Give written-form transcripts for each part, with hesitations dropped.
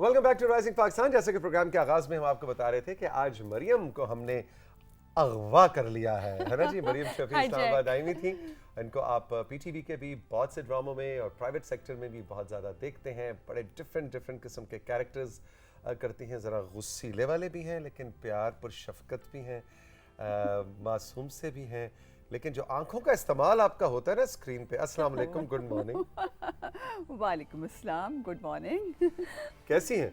Welcome back to rising Pakistan. जैसे कि programme के आगाज में हम आपको बता रहे थे कि आज मरियम को हमने अगवा कर लिया है ना जी। मरियम शफी इस्लामाबाद आई हुई थी। इनको आप पीटीवी के भी बहुत से ड्रामों में और प्राइवेट सेक्टर में भी बहुत ज़्यादा देखते हैं। बड़े डिफरेंट किस्म के कैरेक्टर्स करती हैं। ज़रा गुस्सीले वाले भी हैं लेकिन प्यार पर शफकत भी हैं, मासूम से भी हैं। लेकिन जो आंखों का इस्तेमाल आपका होता है ना स्क्रीन पे। अस्सलाम वालेकुम, गुड मॉर्निंग। वालेकुम अस्सलाम, गुड मॉर्निंग। कैसी हैं?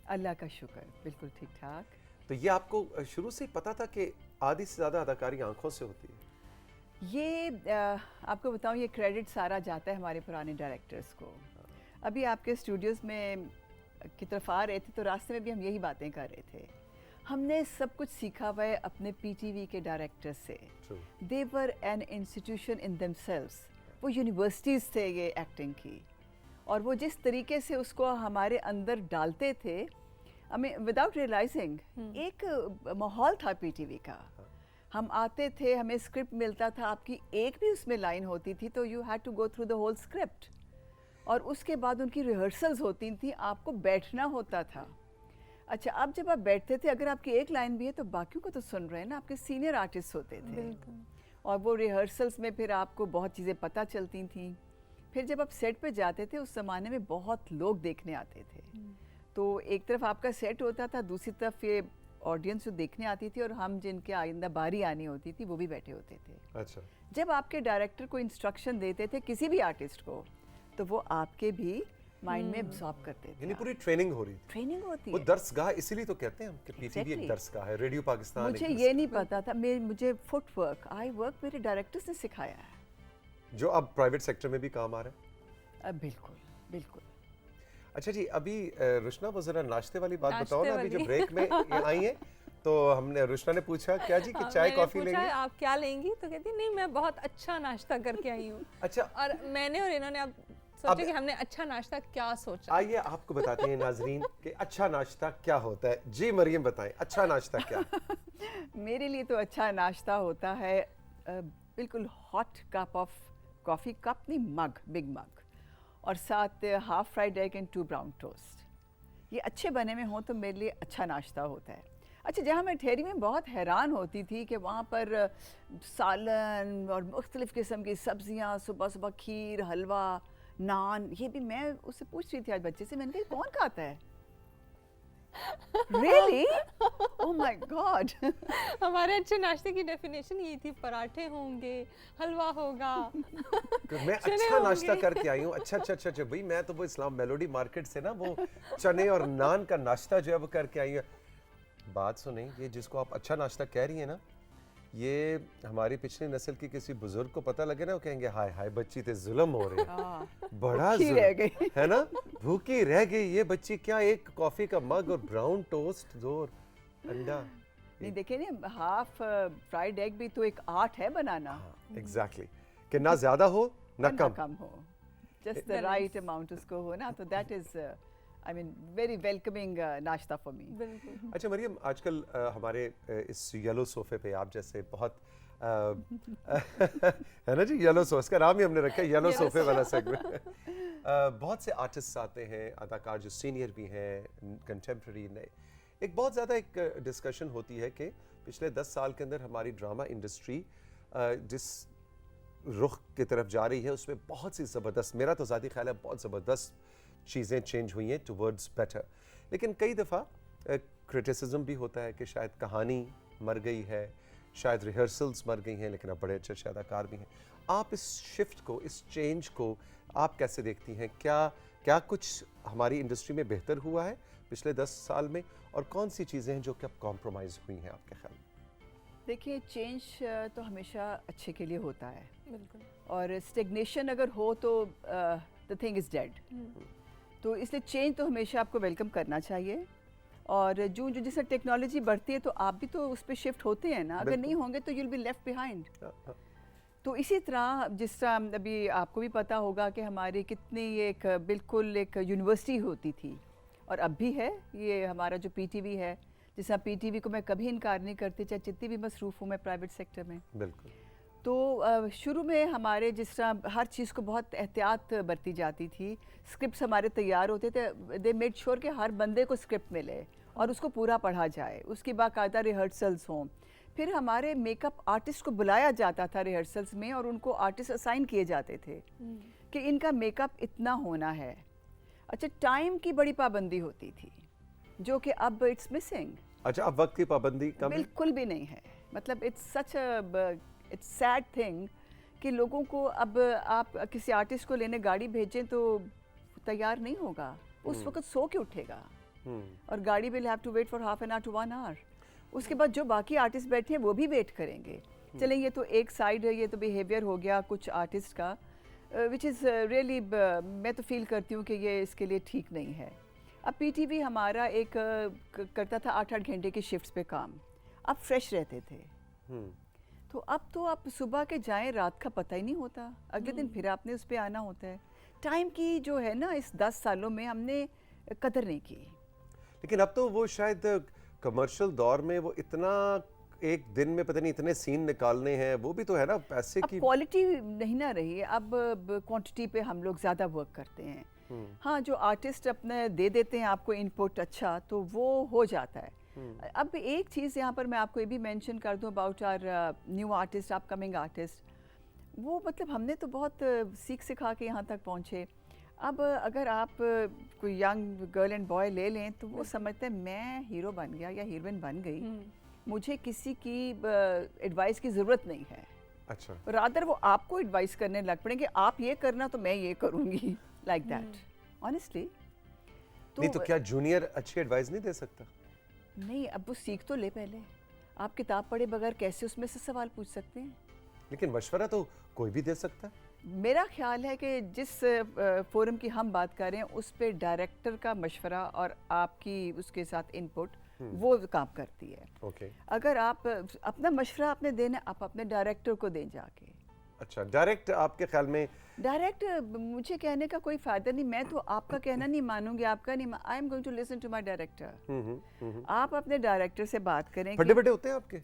अल्लाह का शुक्र, बिल्कुल ठीक ठाक। तो ये आपको शुरू से ही पता था कि आधी से ज़्यादा अदाकारी आंखों से होती है? ये आपको बताऊं, ये क्रेडिट सारा जाता है हमारे पुराने डायरेक्टर्स को। अभी आपके स्टूडियोज़ में की तरफ आ रहे थे तो रास्ते में भी हम यही बातें कर रहे थे। हमने सब कुछ सीखा हुआ है अपने पीटीवी के डायरेक्टर्स से। They were an institution in themselves. वो यूनिवर्सिटीज़ थे ये एक्टिंग की, और वो जिस तरीके से उसको हमारे अंदर डालते थे, हमें विदाउट रियलाइजिंग एक माहौल था पीटीवी का। हम आते थे, हमें स्क्रिप्ट मिलता था, आपकी एक भी उसमें लाइन होती थी तो you had to go through the whole script, और उसके बाद उनकी रिहर्सल्स होती थी, आपको बैठना होता था। अच्छा, अब जब आप बैठते थे, अगर आपकी एक लाइन भी है तो बाकियों को तो सुन रहे हैं ना, आपके सीनियर आर्टिस्ट होते थे। और वो रिहर्सल्स में फिर आपको बहुत चीज़ें पता चलती थी। फिर जब आप सेट पे जाते थे, उस ज़माने में बहुत लोग देखने आते थे। तो एक तरफ आपका सेट होता था, दूसरी तरफ ये ऑडियंस जो देखने आती थी, और हम जिनके आइंदा बारी आनी होती थी वो भी बैठे होते थे। अच्छा। जब आपके डायरेक्टर को इंस्ट्रक्शन देते थे किसी भी आर्टिस्ट को, तो वो आपके भी माइंड में एब्जॉर्ब करते थे। यानी पूरी ट्रेनिंग हो रही थी। ट्रेनिंग होती वो है। दरसगाह इसीलिए तो कहते हैं हम कि पीटीवी एक दरसगाह है, रेडियो पाकिस्तान। मुझे ये नहीं पता था, मुझे फुटवर्क, आई वर्क मेरे डायरेक्टर्स ने सिखाया है, जो अब प्राइवेट सेक्टर में भी काम आ रहा है। बिल्कुल बिल्कुल। अच्छा जी, अभी रुशना वो जरा नाश्ते वाली बात बताओ ना। अभी जो ब्रेक में ये आई है तो हमने रुशना ने पूछा क्या जी कि चाय कॉफी लेंगे? आप क्या लेंगी? तो कहती नहीं, मैं बहुत अच्छा नाश्ता करके आई हूँ। अच्छा। और मैंने और इन्होंने अब सोचा कि हमने अच्छा नाश्ता क्या सोचा। आइए आपको बताते हैं नाजरीन कि अच्छा नाश्ता क्या होता है। जी मरियम बताएं, अच्छा नाश्ता क्या? मेरे लिए तो अच्छा नाश्ता होता है बिल्कुल hot cup of coffee, cup नहीं, मग, बिग मग, और साथ half fried egg and 2 brown toast. ये अच्छे बने में हो तो मेरे लिए अच्छा नाश्ता होता है। अच्छा, जहाँ मैं ठहरी में बहुत हैरान होती थी कि वहाँ पर सालन और मुख्तलिफ़ किस्म की सब्जियाँ, सुबह सुबह खीर, हलवा, नान, ये भी मैं उससे पूछ रही थी आज बच्चे से, मैंने कहा कौन खाता है? Really? Oh my God! हमारे अच्छे नाश्ते की डेफिनेशन यही थी, पराठे होंगे, हलवा होगा। मैं अच्छा नाश्ता करके आई हूँ। अच्छा भाई, मैं तो वो इस्लाम मेलोडी मार्केट से ना वो चने और नान का नाश्ता जो है वो करके आई हूँ। बात सुने, ये जिसको आप अच्छा नाश्ता कह रही है ना, ये हमारी पिछली नस्ल की किसी बुजुर्ग को पता लगे ना, वो कहेंगे हाय हाय बच्ची ते जुल्म हो रहे हैं। बड़ा जुल्म रह गई है ना, भूखी रह गई ये बच्ची। क्या एक कॉफी का मग और ब्राउन टोस्ट, जोर अंडा। नहीं देखिए ना, हाफ फ्राइड एग भी तो एक आर्ट है बनाना। एग्जैक्टली, कि ना ज्यादा हो ना कम हो, जस्ट द राइट अमाउंट उसको हो ना, तो that is I mean very welcoming नाश्ता फॉर मी। अच्छा मरियम, आजकल हमारे इस येलो सोफे पे आप जैसे बहुत है ना जी, येलो सोफे, इसका नाम ही हमने रखा है येलो सोफे वाला सेगमेंट। बहुत से आर्टिस्ट आते हैं, अदाकार जो सीनियर भी हैं, कंटेम्प्रेरी नए। एक बहुत ज़्यादा एक डिस्कशन होती है कि पिछले 10 साल के अंदर हमारी ड्रामा इंडस्ट्री जिस रुख की तरफ जा रही है उसमें बहुत सी ज़बरदस्त, मेरा तो ज़ाती ख्याल है बहुत ज़बरदस्त चीज़ें चेंज हुई हैं टुवर्ड्स बेटर। लेकिन कई दफ़ा क्रिटिसिज्म भी होता है कि शायद कहानी मर गई है, शायद रिहर्सल्स मर गई हैं, लेकिन अब बड़े अच्छे अच्छे अदाकार भी हैं। आप इस शिफ्ट को, इस चेंज को आप कैसे देखती हैं? क्या कुछ हमारी इंडस्ट्री में बेहतर हुआ है पिछले 10 साल में, और कौन सी चीज़ें हैं जो कि अब कॉम्प्रोमाइज़ हुई हैं आपके ख्याल में? देखिए, चेंज तो हमेशा अच्छे के लिए होता है, बिल्कुल। और स्टेग्नेशन अगर हो तो द थिंग इज़ डेड। तो इसलिए चेंज तो हमेशा आपको वेलकम करना चाहिए, और जो जिससे टेक्नोलॉजी बढ़ती है तो आप भी तो उस पर शिफ्ट होते हैं ना, अगर नहीं होंगे तो यूल बी लेफ्ट बिहाइंड। तो इसी तरह जिस तरह अभी आपको भी पता होगा कि हमारी कितनी एक बिल्कुल एक यूनिवर्सिटी होती थी, और अब भी है, ये हमारा जो पीटीवी है, जिस तरह पीटीवी को मैं कभी इनकार नहीं करती, चाहे जितनी भी मसरूफ़ हूँ मैं प्राइवेट सेक्टर में। बिल्कुल। तो शुरू में हमारे जिस तरह हर चीज़ को बहुत एहतियात बरती जाती थी, स्क्रिप्ट्स हमारे तैयार होते थे, दे मेड श्योर कि हर बंदे को स्क्रिप्ट मिले और उसको पूरा पढ़ा जाए, उसकी बाकायदा रिहर्सल्स हों। फिर हमारे मेकअप आर्टिस्ट को बुलाया जाता था रिहर्सल्स में और उनको आर्टिस्ट असाइन किए जाते थे कि इनका मेकअप इतना होना है। अच्छा, टाइम की बड़ी पाबंदी होती थी जो कि अब इट्स मिसिंग। अच्छा, अब वक्त की पाबंदी कम है? बिल्कुल भी नहीं है। मतलब it's such it's sad thing कि लोगों को अब आप किसी आर्टिस्ट को लेने गाड़ी भेजें तो तैयार नहीं होगा, उस वक्त सो के उठेगा और गाड़ी will have to wait for half an hour to 1 hour. उसके बाद जो बाकी आर्टिस्ट बैठे हैं वो भी वेट करेंगे। चलें, ये तो एक साइड है, ये तो बिहेवियर हो गया कुछ आर्टिस्ट का, विच इज़ रियली, मैं तो फील करती हूँ कि ये इसके लिए ठीक नहीं है। अब पीटीवी हमारा एक करता था 8-8 घंटे की शिफ्ट्स पे काम, अब फ्रेश रहते थे। तो अब तो आप सुबह के जाएं, रात का पता ही नहीं होता, अगले दिन फिर आपने उस पर आना होता है। टाइम की जो है ना, इस 10 सालों में हमने कदर नहीं की। लेकिन अब तो वो शायद कमर्शियल दौर में वो इतना एक दिन में पता नहीं इतने सीन निकालने हैं, वो भी तो है ना पैसे अब की। क्वालिटी नहीं ना रही, अब क्वांटिटी पे हम लोग ज़्यादा वर्क करते हैं। हाँ, जो आर्टिस्ट अपने दे देते हैं आपको इनपुट अच्छा, तो वो हो जाता है। अब एक चीज़ यहाँ पर मैं आपको ये भी मेंशन कर दूँ about our new artist, upcoming artist, वो मतलब हमने तो बहुत सीख सिखा के यहाँ तक पहुँचे। अब अगर आप कोई यंग गर्ल एंड बॉय ले लें तो वो समझते हैं मैं हीरो बन गया या हीरोइन बन गई, मुझे किसी की एडवाइस की ज़रूरत नहीं है। अच्छा, रादर वो आपको एडवाइस करने लग पड़ेंगे, आप ये करना तो मैं ये करूँगी, लाइक दैट। ऑनेस्टली नहीं तो क्या जूनियर अच्छी एडवाइस नहीं दे सकता? नहीं, अब वो सीख तो ले पहले। आप किताब पढ़े बगैर कैसे उसमें से सवाल पूछ सकते हैं? लेकिन मशवरा तो कोई भी दे सकता है। मेरा ख्याल है कि जिस फोरम की हम बात कर रहे हैं उस पे डायरेक्टर का मशवरा और आपकी उसके साथ इनपुट वो काम करती है। ओके। अगर आप अपना मशवरा आपने देना, आप अपने डायरेक्टर को दें जाके। अच्छा, डायरेक्ट आपके ख्याल में? डायरेक्ट मुझे कहने का कोई फायदा नहीं, मैं तो आपका कहना नहीं मानूंगी, आपका नहीं, I am going to listen to my director. आप अपने डायरेक्टर से बात करें। बड़े बड़े होते हैं आपके?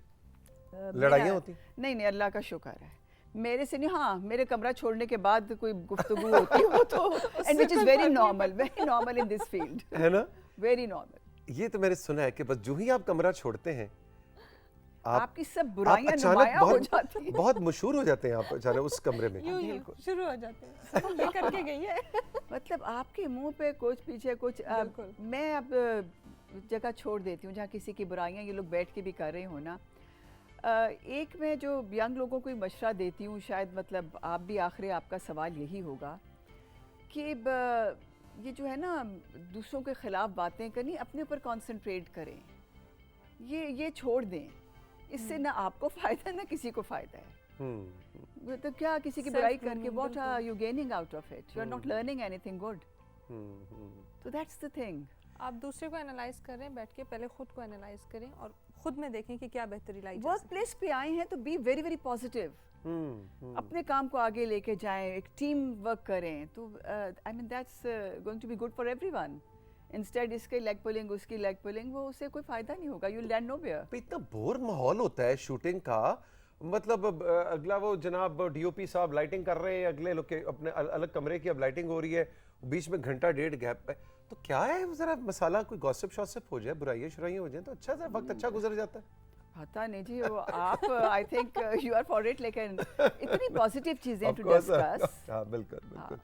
लड़ाइयाँ होती? नहीं, अल्लाह का शुक्र है मेरे से नहीं। हाँ, मेरे कमरा छोड़ने के बाद कोई गुफ्तगू होती हो तो, and which is very normal in this field, है ना? Very normal. ये तो मैंने सुना है कि बस जो ही आप कमरा छोड़ते हैं आपकी सब बुराइयां अचानक नुमायां हो जाती हैं। बहुत मशहूर हो जाते हैं आप अचानक उस कमरे में। यूं शुरू हो जाते हैं, हम ये करके गई है। मतलब आपके मुंह पे कुछ पीछे कुछ। मैं अब जगह छोड़ देती हूँ जहाँ किसी की बुराइयां ये लोग बैठ के भी कर रहे हो ना। एक मैं जो यंग लोगों को मशवरा देती हूँ, शायद मतलब आप भी आखिरी आपका सवाल यही होगा कि ये जो है ना दूसरों के ख़िलाफ़ बातें करनी, अपने ऊपर कंसंट्रेट करें, ये छोड़ दें। इससे ना आपको फ़ायदा ना किसी को फ़ायदा है। तो क्या किसी की बुराई करके what are you gaining out of it? You are not learning anything good. तो दैट्स द थिंग। आप दूसरे को एनालाइज करें, बैठ के पहले खुद को एनालाइज करें और खुद में देखें कि क्या बेहतरी लाई। वर्क प्लेस पे आए हैं तो बी वेरी वेरी पॉजिटिव, अपने काम को आगे लेके जाएं, एक टीम वर्क करें, तो I mean that's going to be good for everyone. Instead इसके लेग पुलिंग उसकी लेग पुलिंग, वो उससे कोई फायदा नहीं होगा, यू लैंड नोवेयर। इतना बोर माहौल होता है शूटिंग का, मतलब अगला वो जनाब डीओपी साहब लाइटिंग कर रहे हैं, अगले लोग के अपने अलग कमरे की अब लाइटिंग हो रही है, बीच में घंटा डेढ़ गैप है, तो क्या है जरा मसाला कोई गॉसिप शॉसिप हो जाए, बुराइयां शुराइयां हो जाए तो अच्छा सा वक्त अच्छा गुजर जाता है। पता नहीं जी, वो आप I think you are for it, लेकिन इतनी पॉजिटिव चीजें टू डिस्कस। हाँ बिल्कुल बिल्कुल।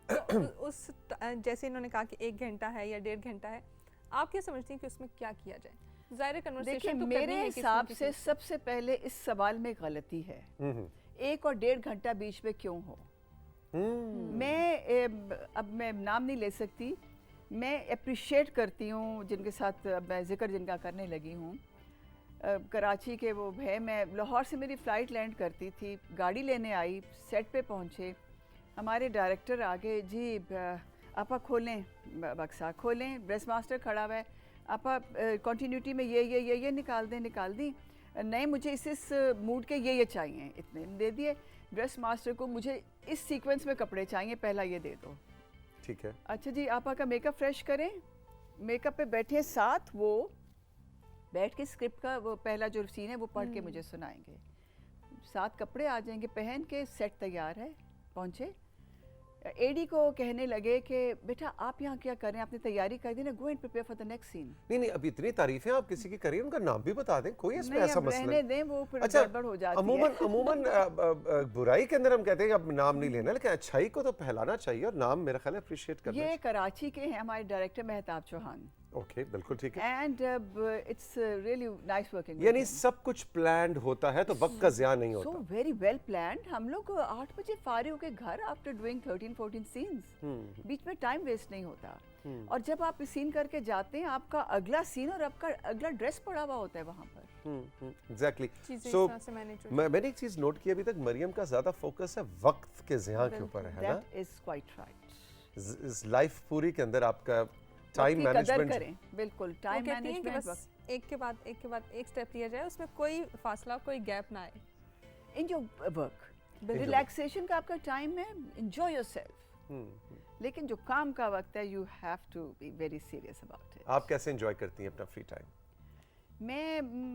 तो उस जैसे इन्होंने कहा कि 1 घंटा है या 1.5 घंटा है, आप क्या समझती हैं कि उसमें क्या किया जाए? ज़ाहिर कन्वर्सेशन देखिए, तो मेरे हिसाब से सबसे पहले इस सवाल में गलती है 1 और 1.5 घंटा बीच में क्यों हो। अब मैं नाम नहीं ले सकती, मैं अप्रिशिएट करती हूँ जिनके साथ मैं जिक्र जिनका करने लगी हूँ। कराची के वो है, मैं लाहौर से मेरी फ़्लाइट लैंड करती थी, गाड़ी लेने आई, सेट पे पहुँचे, हमारे डायरेक्टर आगे, जी आपा खोलें बक्सा खोलें, ड्रेस मास्टर खड़ा हुआ है, आपा कंटिन्यूटी में ये निकाल दी, नहीं मुझे इस मूड के ये चाहिए, इतने दे दिए। ड्रेस मास्टर को मुझे इस सीक्वेंस में कपड़े चाहिए, पहला ये दे दो। ठीक है, अच्छा जी, आपा का मेकअप फ्रेश करें, मेकअप पे बैठे साथ, वो बैठ के स्क्रिप्ट का वो पहला जो सीन है वो पढ़ के मुझे सुनाएंगे। साथ कपड़े आ जाएंगे, पहन के सेट तैयार है, पहुँचे। एडी को कहने लगे कि बेटा आप यहाँ क्या कर रहे हैं, आपने तैयारी कर दी ना, go and prepare for the next scene. नहीं नहीं, अभी इतनी तारीफें आप किसी की करिए, उनका नाम भी बता दें, कोई इसमें नहीं, ऐसा अब मसला रहने नहीं। दें, वो फिर अच्छा, गड़बड़ हो जाती अमूमन है। अमूमन बुराई के अंदर हम कहते हैं कि अब नाम नहीं लेना, लेकिन अच्छाई को तो फैलाना चाहिए और नाम मेरा ख्याल है अप्रिशिएट करना ये चाहिए। कराची के हैं हमारे डायरेक्टर मेहताब चौहान, ओके, बिल्कुल ठीक है। And it's really nice working. यानी सब कुछ प्लान्ड होता है तो वक्त का ज़िया नहीं सो होता। Very well planned. हम लोग 8 बजे फारिग होके घर आफ्टर डूइंग 13-14 सीन्स, बीच में टाइम वेस्ट नहीं होता। और जब आप सीन करके जाते हैं, आपका अगला सीन और आपका अगला ड्रेस पड़ा हुआ होता है वहाँ पर। एग्जैक्टली। चीज़ें सो इस तरह से मैनेज हो मैंने एक चीज़ नोट की अभी तक, मरियम का ज़्यादा फोकस है वक्त के ज़िया के ऊपर है ना। That is quite right. इस लाइफ पूरी के अंदर आपका टाइम कदर मैनेजमेंट। करें, बिल्कुल वो टाइम कहती हैं कि मैनेजमेंट। बस एक के बाद एक स्टेप लिया जाए, उसमें कोई फासला, कोई गैप ना आए। इन योर वर्क रिलैक्सेशन का आपका टाइम है, एंजॉय योरसेल्फ। लेकिन जो काम का वक्त है, you have to be very serious about it. आप कैसे एंजॉय करती हैं अपना फ्री टाइम?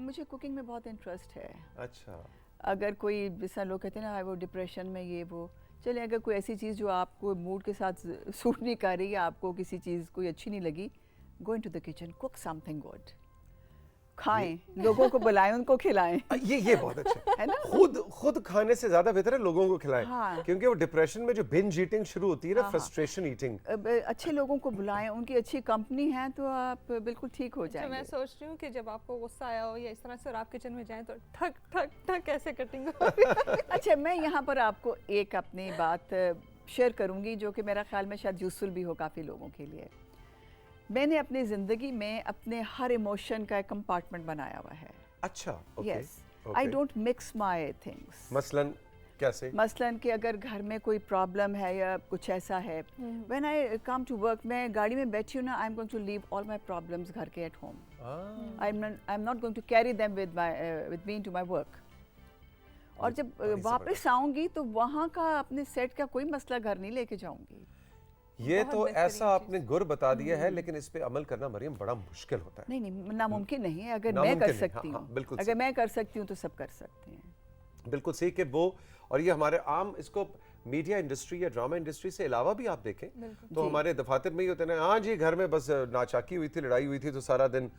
मुझे कुकिंग में बहुत इंटरेस्ट है। अच्छा, अगर कोई, जैसा लोग कहते हैं ना वो डिप्रेशन में ये वो, चले अगर कोई ऐसी चीज़ जो आपको मूड के साथ सूट नहीं कर रही, या आपको किसी चीज़ कोई अच्छी नहीं लगी, go into the kitchen, cook something good, खाएं, लोगों को बुलाएं, उनको खिलाएं। ये बहुत अच्छा है ना? खुद खाने से ज्यादा बेहतर है लोगों को खिलाएं। हाँ। क्योंकि वो डिप्रेशन में जो बिंज ईटिंग शुरू होती है ना, हाँ। Frustration eating. अच्छे लोगों को बुलाएं, उनकी अच्छी कंपनी है तो आप बिल्कुल ठीक हो तो मैं जाएंगे। सोच रही हूँ कि जब आपको गुस्सा आया हो या इस तरह से और आप किचन में जाएं तो ठक ठक ठक ऐसे कटिंग हो। अच्छा, मैं यहाँ पर आपको एक अपनी बात शेयर करूँगी जो कि मेरा ख्याल में शायद यूज़फुल भी हो काफ़ी लोगों के लिए। मैंने अपनी ज़िंदगी में अपने हर इमोशन का एक कंपार्टमेंट बनाया हुआ है। अच्छा, okay. Yes, I don't mix my things. मसलन कैसे? मसलन कि अगर घर में कोई प्रॉब्लम है या कुछ ऐसा है, when I come to work, मैं गाड़ी में बैठी हूँ ना, I am going to leave all my problems घर के at home. I am not going to carry them with me to my work. और जब वापस आऊँगी तो वहाँ का अपने सेट का कोई मसला घर नहीं लेके जाऊँगी। ये बहुत तो बेहतरीन ऐसा आपने गुर बता दिया है, लेकिन इस पे अमल करना मरियम बड़ा मुश्किल होता है। नहीं, नामुमकिन नहीं है। अगर मैं नामुमकिन कर नहीं, सकती हाँ, हूँ, बिल्कुल अगर मैं कर सकती हूँ तो सब कर सकते हैं। बिल्कुल सही कि वो, और ये हमारे आम, इसको मीडिया इंडस्ट्री या ड्रामा इंडस्ट्री से अलावा भी आप देखें तो जी। हमारे दफातर में ही होते हैं, हाँ जी घर में बस नाचाकी हुई थी, लड़ाई हुई थी तो सारा दिन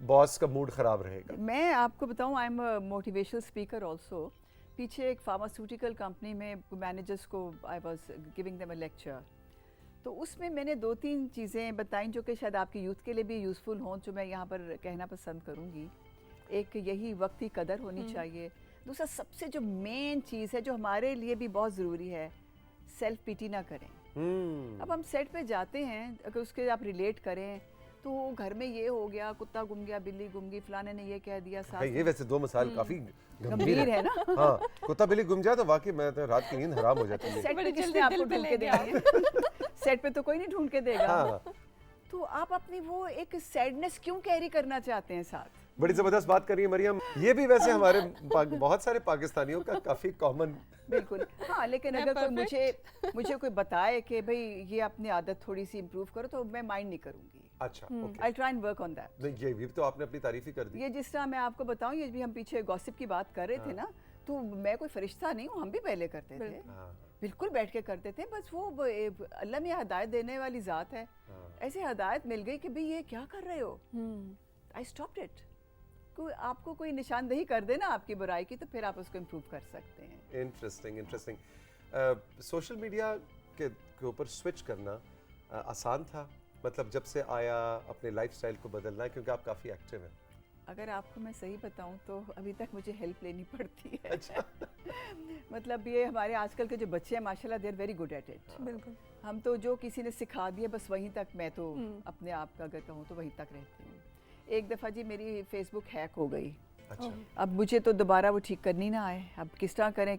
बॉस का मूड खराब रहेगा। मैं आपको बताऊं, I am a motivational speaker also. पीछे एक फार्मास्यूटिकल कंपनी में मैनेजर्स को I was giving them a lecture, तो उसमें मैंने 2-3 चीज़ें बताई जो कि शायद आपके यूथ के लिए भी यूज़फुल हों, जो मैं यहाँ पर कहना पसंद करूँगी। एक यही वक्त की कदर होनी चाहिए। दूसरा, सबसे जो मेन चीज़ है जो हमारे लिए भी बहुत ज़रूरी है, सेल्फ पिटी ना करें। अब हम सेट पे जाते हैं, अगर उसके आप रिलेट करें तो घर में ये हो गया, कुत्ता गुम गया, बिल्ली गुम गई, फलाने ने ये कह दिया, सास भाई, ये वैसे दो मिसाल काफी गंभीर है ना। हाँ, कुत्ता बिल्ली गुम जाए तो वाकई मैं तो रात की नींद हराम हो जाती है। सेट पे बड़ी किसने जल्दी आपको दिल पे ढूंढ के ले देना है? सेट पे तो कोई नहीं ढूंढ के देगा। हाँ, तो आप अपनी वो एक सैडनेस क्यों कैरी करना चाहते हैं साथ? बड़ी जबरदस्त बात कर रही है मरियम। ये भी वैसे हमारे बहुत सारे पाकिस्तानियों का काफी कॉमन। बिल्कुल, हाँ, लेकिन अगर कोई मुझे कोई बताए कि भाई ये अपनी आदत थोड़ी सी इम्प्रूव करो, तो मैं माइंड नहीं करूंगी। अच्छा, okay. I try and work on that. नहीं, ये भी तो आपने अपनी तारीफ ही कर दी। ये जिस तरह मैं आपको बताऊं, ये भी हम पीछे गॉसिप की बात कर रहे थे ना, तो मैं कोई फरिश्ता नहीं हूँ, हम भी पहले करते थे, बिल्कुल बैठ के करते थे। बस वो अल्लाह में हदायत देने वाली ज़ात है, ऐसे हदायत मिल गई कि भाई ये क्या कर रहे हो, आई स्टॉप्ड इट। कोई आपको कोई निशानदेही कर दे ना आपकी बुराई की, तो फिर आप उसको इम्प्रूव कर सकते हैं। इंटरेस्टिंग। सोशल मीडिया के ऊपर स्विच करना आसान था, मतलब जब से आया अपने लाइफस्टाइल को बदलना है, क्योंकि आप काफ़ी एक्टिव हैं। अगर आपको मैं सही बताऊं तो अभी तक मुझे हेल्प लेनी पड़ती है। अच्छा। मतलब ये हमारे आजकल के जो बच्चे हैं, माशाल्लाह they are very good at it. बिल्कुल। हम तो जो किसी ने सिखा दिया बस वहीं तक, मैं तो अपने आप का अगर कहूँ तो वहीं तक रहती हूँ। एक दफ़ा जी मेरी फेसबुक हैक हो गई। अच्छा। अब मुझे तो दोबारा वो ठीक करनी ना आए, अब किस तरह करें।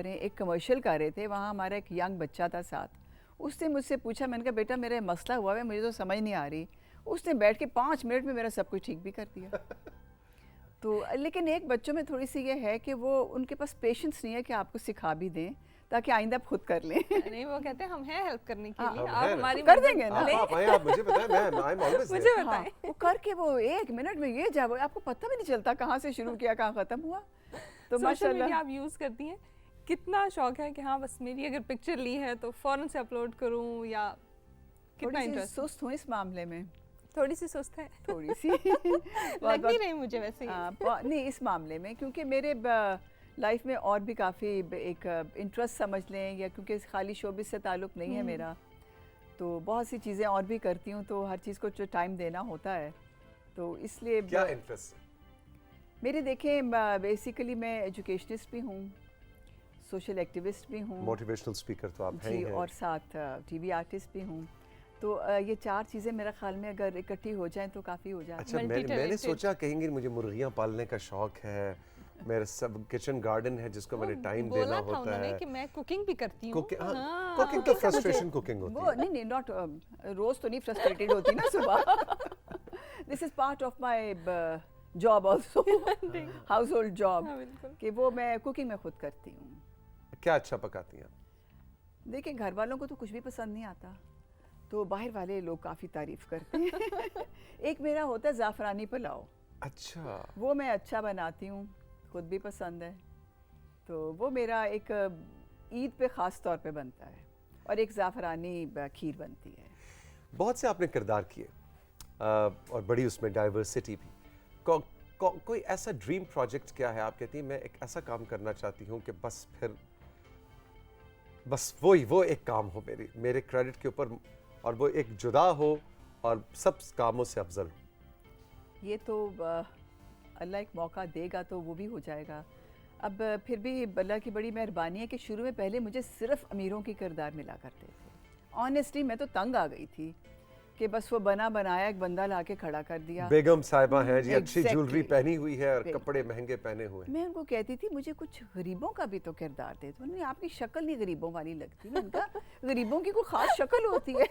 एक कमर्शियल कर रहे थे, वहाँ हमारा एक यंग बच्चा था साथ। उसने मुझसे पूछा, मैंने कहा बेटा मेरा मसला हुआ है, मुझे तो समझ नहीं आ रही। उसने बैठ के 5 मिनट में मेरा सब कुछ ठीक भी कर दिया। तो लेकिन एक बच्चों में थोड़ी सी ये है कि वो, उनके पास पेशेंस नहीं है कि आपको सिखा भी दें ताकि आइंदा आप खुद कर लें। नहीं, वो कहते हैं हम हैं हेल्प करने के लिए, हम आप हैं ना। हमारी कर मदद देंगे ना। लें। आप आए, आप मुझे बताएं, मैं आई एम ऑलवेज मुझे देयर। बताएं। वो करके वो 1 मिनट में ये आपको पता भी नहीं चलता कहाँ से शुरू किया कहाँ ख़त्म हुआ। तो सोशल माशाल्लाह मीडिया आप यूज़ करती हैं, कितना शौक है कि हाँ बस मेरी अगर पिक्चर ली है तो फ़ौरन से अपलोड करूँ, या कितना थोड़ी सी इंटरेस्ट? सुस्त हूँ इस मामले में, थोड़ी सी सुस्त है। थोड़ी सी लग नहीं रही मुझे वैसे ही। नहीं इस मामले में, क्योंकि मेरे लाइफ में और भी काफ़ी एक इंटरेस्ट समझ लें, या क्योंकि खाली शोबिस से ताल्लुक़ नहीं है मेरा, तो बहुत सी चीज़ें और भी करती हूँ, तो हर चीज़ को जो टाइम देना होता है, तो इसलिए क्या इंटरेस्ट है? मेरे देखें बेसिकली मैं एजुकेशनिस्ट भी हूँ, सोशल एक्टिविस्ट भी हूँ मोटिवेशनल स्पीकर तो आप हैं जी, ही हैं। और साथ टीवी आर्टिस्ट भी हूँ। तो ये चार चीज़ें मेरा ख्याल में अगर इकट्ठी हो जाएं तो काफ़ी हो जाए। अच्छा, मैंने Multi-talented। सोचा कहेंगे मुझे मुर्गियां पालने का शौक है, मेरा सब किचन गार्डन है जिसको मैंने टाइम देना बोला था होता उन्होंने है। कि मैं कुकिंग भी करती हूँ। कुकिंग हाँ। कुकिंग तो फ्रस्ट्रेशन कुकिंग होती वो है। नहीं नॉट रोज़ तो नहीं फ्रस्ट्रेटेड होती ना सुबह। This is part of my job also, house hold job, हाँ, बिल्कुल। कि वो मैं कुकिंग में खुद करती हूँ। क्या अच्छा पकाती हैं? देखिए घर वालों को तो कुछ भी पसंद नहीं आता, तो बाहर वाले लोग काफ़ी तारीफ़ करते हैं। एक मेरा होता है ज़ाफ़रानी पुलाव, अच्छा, वो मैं अच्छा बनाती हूँ, खुद भी पसंद है, तो वो मेरा एक ईद पे ख़ास तौर पे बनता है, और एक ज़ाफ़रानी खीर बनती है। बहुत से आपने किरदार किए और बड़ी उसमें डाइवर्सिटी भी। कोई ऐसा ड्रीम प्रोजेक्ट क्या है? आप कहती हैं मैं एक ऐसा काम करना चाहती हूँ कि बस फिर बस वो एक काम हो मेरे क्रेडिट के ऊपर, और वो एक जुदा हो और सब कामों से अफजल हो। ये तो अल्लाह एक मौका देगा तो वो भी हो जाएगा। अब फिर भी अल्लाह की बड़ी मेहरबानी है कि शुरू में पहले मुझे सिर्फ अमीरों के किरदार मिला करते थे। ऑनेस्टली मैं तो तंग आ गई थी कि बस वो बना बनाया एक बंदा ला के खड़ा कर दिया। बेगम साहिबा हैं जी, अच्छी Exactly. ज्वेलरी पहनी हुई है और बिल्कुल। कपड़े महंगे पहने हुए हैं। मैं उनको कहती थी मुझे कुछ गरीबों का भी तो किरदार दे दो। नहीं आपकी शक्ल नहीं गरीबों वाली लगती। मैं उनका गरीबों की कोई ख़ास शक्ल होती है,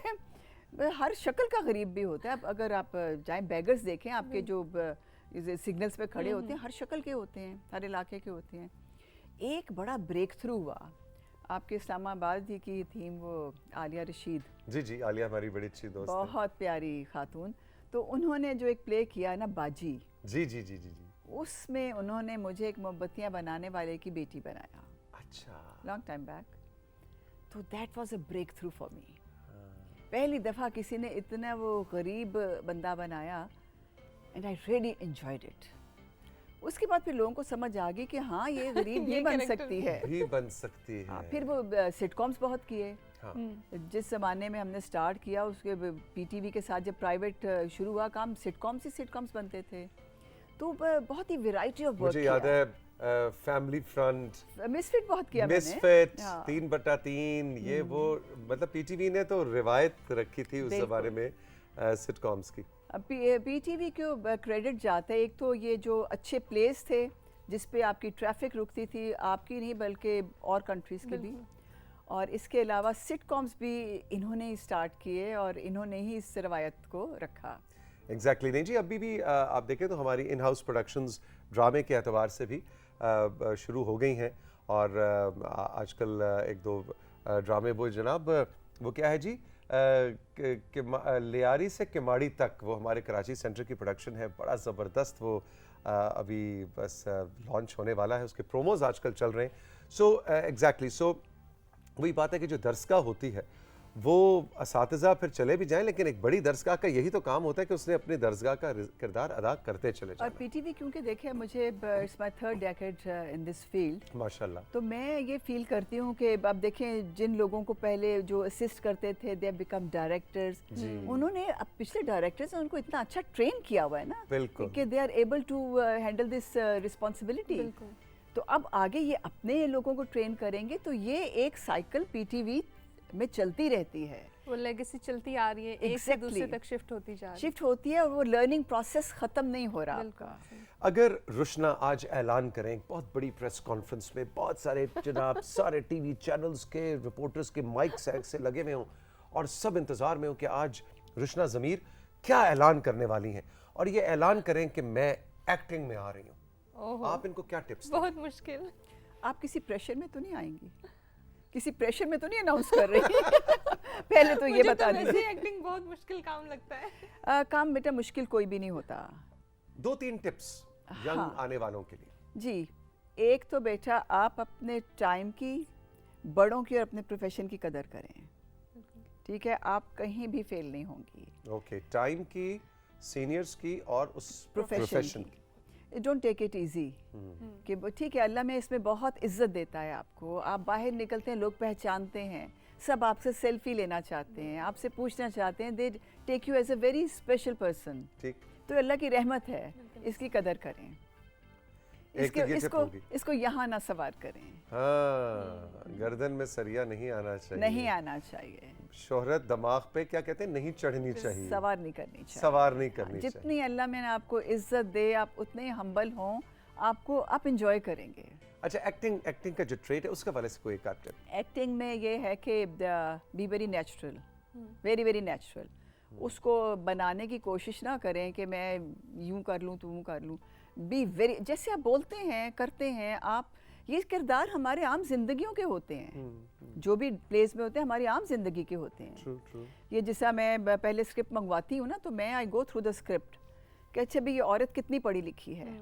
हर शक्ल का गरीब भी होता है। अब अगर आप जाएं बेगर्स देखें, आपके जो सिग्नल्स पे खड़े होते हैं हर शक्ल के होते हैं, हर इलाके के होते हैं। एक बड़ा ब्रेक थ्रू हुआ आपके इस्लामाबाद की थीम, वो आलिया रशीद, जी जी, आलिया हमारी बड़ी अच्छी दोस्त है। बहुत प्यारी खातून, तो उन्होंने जो एक प्ले किया ना बाजी, जी जी जी जी जी। उसमें उन्होंने मुझे एक मोमबत्तियाँ बनाने वाले की बेटी बनाया, अच्छा, लॉन्ग टाइम बैक। तो that was a breakthrough for me. पहली दफ़ा किसी ने इतना वो गरीब बंदा बनाया, and I really enjoyed it. उसके बाद फिर लोगों को समझ आ गई कि हाँ ये गरीब भी ये बन character सकती है। भी बन सकती है। हाँ, फिर वो सिटकॉम्स बहुत किए। हाँ। जिस ज़माने में हमने स्टार्ट किया उसके पीटीवी के साथ जब प्राइवेट शुरू हुआ काम, सिटकॉम्स बनते थे, तो बहुत ही वैरायटी ऑफ वर्क मुझे याद है फैमिली फ्रंट, मिसफिट बहुत किया मिसफिट, हाँ। 3/3, ये वो मतलब पीटीवी ने तो रिवायत रखी थी उस बिल्कुल। जमाने में सिटकॉम्स की। अब पीटीवी को क्रेडिट जाता है, एक तो ये जो अच्छे प्लेस थे जिस पे आपकी ट्रैफिक रुकती थी, आपकी नहीं बल्कि और कंट्रीज़ की भी, और इसके अलावा सिटकॉम्स भी इन्होंने ही स्टार्ट किए और इन्होंने ही इस रवायत को रखा। एग्जैक्टली नहीं जी, अभी भी आप देखें तो हमारी इन हाउस प्रोडक्शंस ड्रामे के एतबार से भी शुरू हो गई हैं, और आजकल एक दो ड्रामे वो जनाब वो क्या है जी, लियारी से किमाड़ी तक, वो हमारे कराची सेंटर की प्रोडक्शन है, बड़ा ज़बरदस्त वो अभी बस लॉन्च होने वाला है, उसके प्रोमोज आजकल चल रहे हैं। सो एग्जैक्टली, सो वही बात है कि जो दरसगाह होती है वो असातिज़ा फिर चले भी जाएं, लेकिन एक बड़ी दरसगाह का यही तो काम होता है कि उसने अपनी दरसगाह का किरदार अदा करते चले और जाना। पीटीवी क्योंकि देखिए मुझे it's my third decade in this field, माशाल्लाह। तो मैं ये फील करती हूँ कि अब देखें जिन लोगों को पहले जो असिस्ट करते थे दे बिकम डायरेक्टर्स, उन्होंने अब पिछले डायरेक्टर्स ने उनको इतना अच्छा ट्रेन किया हुआ है ना बिल्कुल। कि they are able to handle this responsibility. बिल्कुल। तो अब आगे ये अपने लोगों को ट्रेन करेंगे तो ये एक साइकिल पीटीवी में चलती रहती है, वो लेगेसी चलती आ रही है, एक से दूसरे Exactly. तक शिफ्ट होती जा रही है। शिफ्ट होती है, और वो लर्निंग प्रोसेस ख़त्म नहीं हो रहा बिल्कुल आपका। सही। अगर रुशना आज ऐलान करें एक बहुत बड़ी प्रेस कॉन्फ्रेंस में, बहुत सारे जनाब सारे टीवी चैनल्स के रिपोर्टर्स के माइक से लगे हुए हों और सब इंतज़ार में हो कि आज रुशना ज़मीर क्या ऐलान करने वाली हैं, और ये ऐलान करें कि मैं एक्टिंग में आ रही हूँ, ओहो, आप इनको क्या टिप्स दें? बहुत मुश्किल। आप किसी प्रेशर में तो नहीं आएंगी, किसी प्रेशर में तो नहीं अनाउंस कर रही पहले तो ये मुझे बता वैसे दीजिए। एक्टिंग बहुत मुश्किल काम लगता है। काम बेटा मुश्किल कोई भी नहीं होता 2-3 टिप्स यंग हाँ। आने वालों के लिए। जी। एक तो बेटा आप अपने टाइम की, बड़ों की और अपने प्रोफेशन की कदर करें, ठीक है? आप कहीं भी फेल नहीं होंगी। ओके, टाइम की, सीनियर्स की और उस प्रोफेशन प्रोफेशन की। डोंट टेक इट इजी कि ठीक है, अल्लाह में इसमें बहुत इज्जत देता है आपको। आप बाहर निकलते हैं, लोग पहचानते हैं, सब आपसे सेल्फी लेना चाहते हैं, आपसे पूछना चाहते हैं, they take you as a very special person. ठीक, तो अल्लाह की रहमत है, इसकी कदर करें। एक तो ये टिप होगी। इसको यहाँ ना सवार करें, हाँ, गर्दन में सरिया नहीं आना चाहिए, नहीं आना चाहिए, शोहरत दिमाग पे क्या कहते हैं नहीं चढ़नी चाहिए, सवार नहीं करनी चाहिए। सवार नहीं करनी चाहिए। जितनी अल्लाह में आपको इज्जत दे, आप उतने हम्बल हों, आपको आप इंजॉय करेंगे। अच्छा, एक्टिंग का जो ट्रेट है उसके वाले से कोई एक आध टिप। एक्टिंग में ये है कि be very natural, very very natural. उसको बनाने की कोशिश ना करें कि मैं यूं कर लूं, तू कर लूं। बी वेरी, जैसे आप बोलते हैं, करते हैं आप, ये किरदार हमारे आम जिंदगियों के होते हैं, जो भी प्लेस में होते हैं हमारी आम जिंदगी के होते हैं। True true. ये जैसा मैं पहले स्क्रिप्ट मंगवाती हूँ ना, तो मैं आई गो थ्रू द स्क्रिप्ट कि अच्छा भी ये औरत कितनी पढ़ी लिखी है,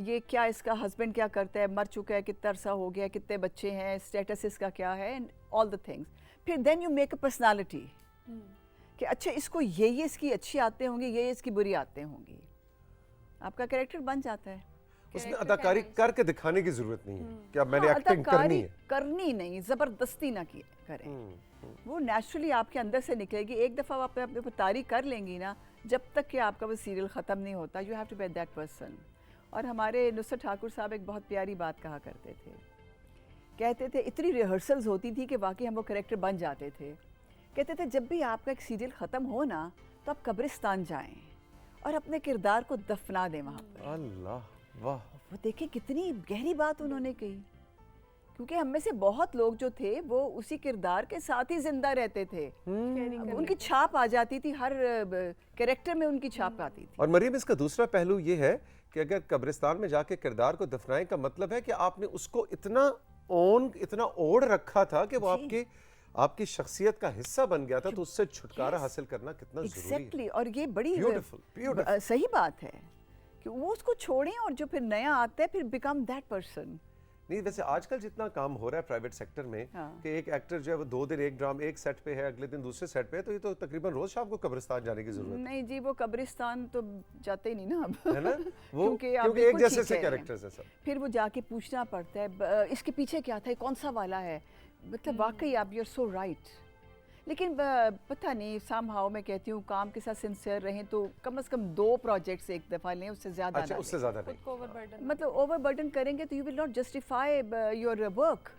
ये क्या, इसका हस्बैंड क्या करता है, मर चुका है, कितना अरसा हो गया, कितने बच्चे हैं, स्टेटस इसका क्या है, एंड ऑल द थिंग्स। फिर then you make a personality कि अच्छा इसको ये इसकी अच्छी आते होंगी, ये इसकी बुरी आते होंगी, आपका कैरेक्टर बन जाता है। उसमें अदाकारी करके दिखाने की जरूरत नहीं है कि अब मैंने एक्टिंग करनी है, करनी नहीं, जबरदस्ती ना की करें, वो नेचुरली आपके अंदर से निकलेगी। एक दफ़ा आप अपने ऊपर तारीफ कर लेंगी ना, जब तक कि आपका वो सीरियल ख़त्म नहीं होता, you have to be that person. और हमारे नुसरत ठाकुर साहब एक बहुत प्यारी बात कहा करते थे, कहते थे इतनी रिहर्सल्स होती थी कि वाकई हम वो करेक्टर बन जाते थे। कहते थे जब भी आपका एक सीरियल ख़त्म हो ना, तो आप कब्रिस्तान जाएं और अपने किरदार को दफना दें वहाँ पर। अल्लाह वाह। वो देखें कितनी गहरी बात उन्होंने कही, क्योंकि हम में से बहुत लोग जो थे वो उसी किरदार के साथ ही जिंदा रहते थे। उनकी छाप आ जाती थी, हर कैरेक्टर में उनकी छाप आती थी। और मरियम, इसका दूसरा पहलू ये है कि अगर कब्रिस्तान में जाके किरदार को दफनाएं का मतलब है कि आपने उसको इतना ओढ़ रखा था कि वो आपकी शख्सियत का हिस्सा बन गया था, तो उससे छुटकारा हासिल करना कितना जरूरी है। Exactly, और ये बड़ी ब्यूटीफुल सही बात है कि वो उसको छोड़ें और जो फिर नया आता है फिर बिकम दैट पर्सन। नहीं, वैसे आजकल जितना काम हो रहा है प्राइवेट सेक्टर में, कि एक एक्टर जो है वो 2 दिन एक ड्रामा एक सेट पे है, अगले दिन दूसरे सेट पे है, तो ये तो तकरीबन रोज शाम को कब्रिस्तान जाने की जरूरत नहीं जी, वो कब्रिस्तान तो जाते ही नहीं ना अब, है ना, वो क्योंकि एक जैसे से कैरेक्टर्स हैं सब। फिर वो जाके पूछना पड़ता है इसके पीछे क्या था, कौन सा वाला है। मतलब वाकई आप यू आर सो राइट। लेकिन पता नहीं, समहाउ मैं कहती हूँ काम के साथ सिंसियर रहें तो कम से कम 2 प्रोजेक्ट्स एक दफ़ा लें, उससे ज़्यादा अच्छा, ना उससे लें। ज्यादा नहीं, मतलब ओवरबर्डन करेंगे तो you will not justify your work,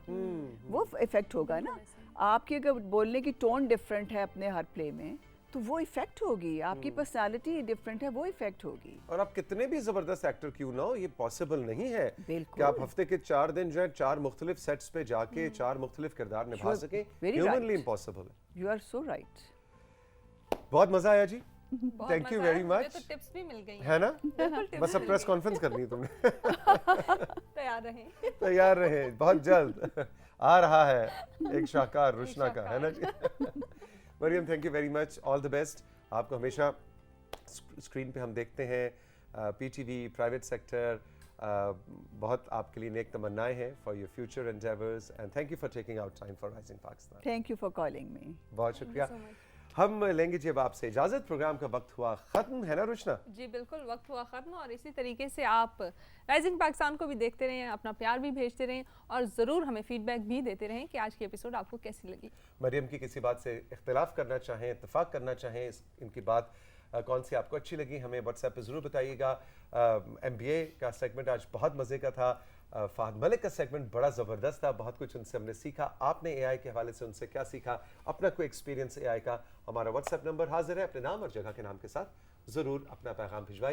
वो इफेक्ट होगा ना। आपकी अगर बोलने की टोन डिफरेंट है अपने हर प्ले में, तो वो इफेक्ट होगी, आपकी पर्सनालिटी डिफरेंट है, वो इफेक्ट होगी। और आप कितने भी जबरदस्त एक्टर क्यों ना हो, ये पॉसिबल नहीं है बिल्कुल। कि आप हफ्ते के 4 दिन जो है 4 मुख्तलिफ सेट्स पे जाके 4 मुख्तलिफ किरदार निभा सकें। very humanly right. इम्पॉसिबल है। You are so right. बहुत मजा आया जी, थैंक यू वेरी मुझे मच। तो टिप्स भी मिल गई है ना, tips बस अब मिल प्रेस गई। कॉन्फ्रेंस करनी है तुमने। तैयार रहें। तैयार रहे, बहुत जल्द आ रहा है एक शाहकार रुशना का, है ना जी। Maryam, thank you very much, all the best. आपको हमेशा स्क्रीन पे हम देखते हैं, पीटीवी, प्राइवेट सेक्टर, बहुत आपके लिए नेक तमन्नाएं हैं for your future endeavours, and thank you for taking out time for rising Pakistan. Thank you for calling me. बहुत शुक्रिया। हम लेंगे जी अब आपसे इजाजत, प्रोग्राम का वक्त हुआ खत्म, है ना रुशना? जी बिल्कुल, वक्त हुआ ख़त्म। और इसी तरीके से आप राइजिंग पाकिस्तान को भी देखते रहें, अपना प्यार भी भेजते रहें और ज़रूर हमें फीडबैक भी देते रहें कि आज की एपिसोड आपको कैसी लगी। मरियम की किसी बात से इख्तिलाफ करना चाहें, इत्तेफाक करना चाहें, इनकी बात कौन सी आपको अच्छी लगी, हमें व्हाट्सएप पे ज़रूर बताइएगा। MBA का सेगमेंट आज बहुत मज़े का था, फ़हद मलिक का सेगमेंट बड़ा ज़बरदस्त था, बहुत कुछ उनसे हमने सीखा। आपने AI के हवाले से उनसे क्या सीखा, अपना कोई एक्सपीरियंस AI का? हमारा व्हाट्सएप नंबर हाजिर है, अपने नाम और जगह के नाम के साथ ज़रूर अपना पैगाम भिजवाइए।